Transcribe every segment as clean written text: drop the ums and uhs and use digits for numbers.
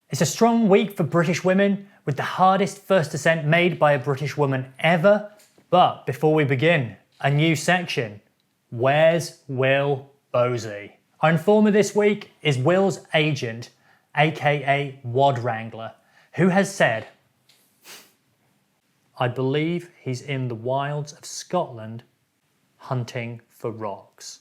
It's a strong week for British women, with the hardest first ascent made by a British woman ever. But before we begin, a new section. Where's Will Bosey? Our informer this week is Will's agent, aka Wad Wrangler, who has said, I believe he's in the wilds of Scotland hunting for rocks.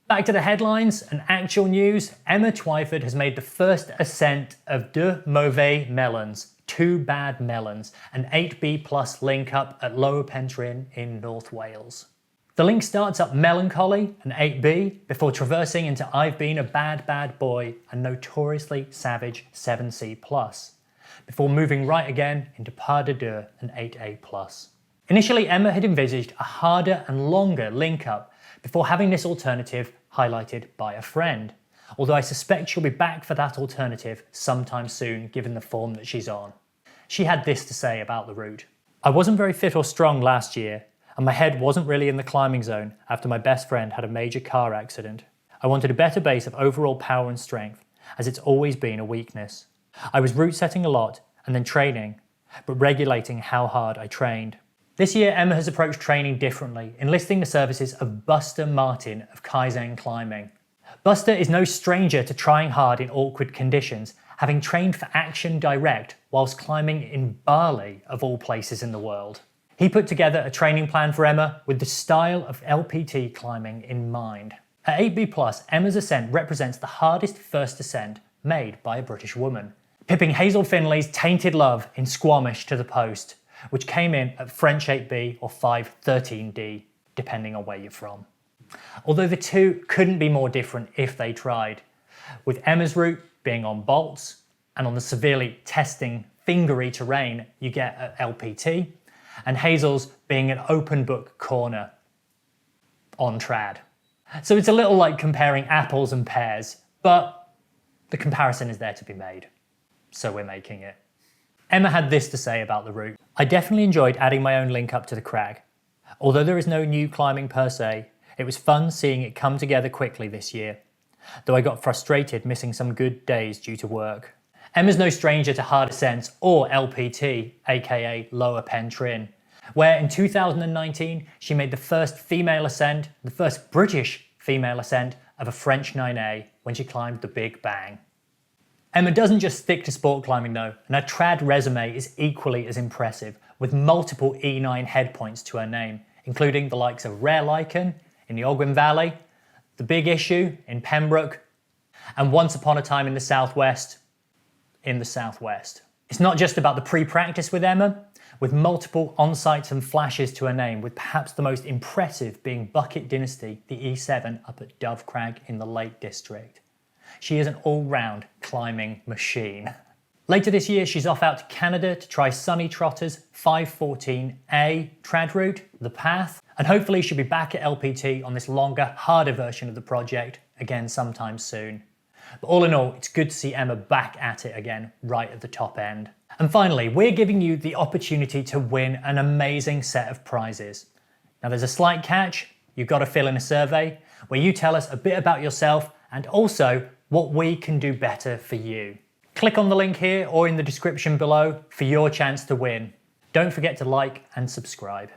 Back to the headlines and actual news. Emma Twyford has made the first ascent of Deux Mauvais Melons, Two Bad Melons, an 8B plus link up at Lower Pen Trwyn in North Wales. The link starts up Melancholie, an 8B, before traversing into I've Been a Bad Bad Boy, a notoriously savage 7C plus, before moving right again into Pas de Deux, an 8A plus. Initially, Emma had envisaged a harder and longer link up before having this alternative highlighted by a friend, although I suspect she'll be back for that alternative sometime soon given the form that she's on. She had this to say about the route. I wasn't very fit or strong last year, and my head wasn't really in the climbing zone after my best friend had a major car accident. I wanted a better base of overall power and strength, as it's always been a weakness. I was route setting a lot and then training, but regulating how hard I trained. This year, Emma has approached training differently, enlisting the services of Buster Martin of Kaizen Climbing. Buster is no stranger to trying hard in awkward conditions, having trained for Action Direct whilst climbing in Bali, of all places in the world. He put together a training plan for Emma with the style of LPT climbing in mind. At 8B+, Emma's ascent represents the hardest first ascent made by a British woman, pipping Hazel Finley's Tainted Love in Squamish to the post, which came in at French 8B or 513D, depending on where you're from. Although the two couldn't be more different if they tried, with Emma's route being on bolts and on the severely testing fingery terrain you get at LPT, and Hazel's being an open book corner on trad. So it's a little like comparing apples and pears, but the comparison is there to be made, so we're making it. Emma had this to say about the route. I definitely enjoyed adding my own link up to the crag. Although there is no new climbing per se, it was fun seeing it come together quickly this year, though I got frustrated missing some good days due to work. Emma's no stranger to hard ascents or LPT, aka Lower Pen Trwyn, where in 2019 she made the first female ascent, the first British female ascent of a French 9A when she climbed the Big Bang. Emma doesn't just stick to sport climbing though, and her trad resume is equally as impressive, with multiple E9 head points to her name, including the likes of Rare Lichen in the Ogwen Valley, The Big Issue in Pembroke, and Once Upon a Time in the Southwest in the Southwest. It's not just about the pre-practice with Emma, with multiple on-sites and flashes to her name, with perhaps the most impressive being Bucket Dynasty, the E7 up at Dove Crag in the Lake District. She is an all-round climbing machine. Later this year, she's off out to Canada to try Sunny Trotter's 514A trad route, The Path, and hopefully she'll be back at LPT on this longer, harder version of the project again sometime soon. But all in all, it's good to see Emma back at it again, right at the top end. And finally, we're giving you the opportunity to win an amazing set of prizes. Now there's a slight catch. You've got to fill in a survey where you tell us a bit about yourself and also what we can do better for you. Click on the link here or in the description below for your chance to win. Don't forget to like and subscribe.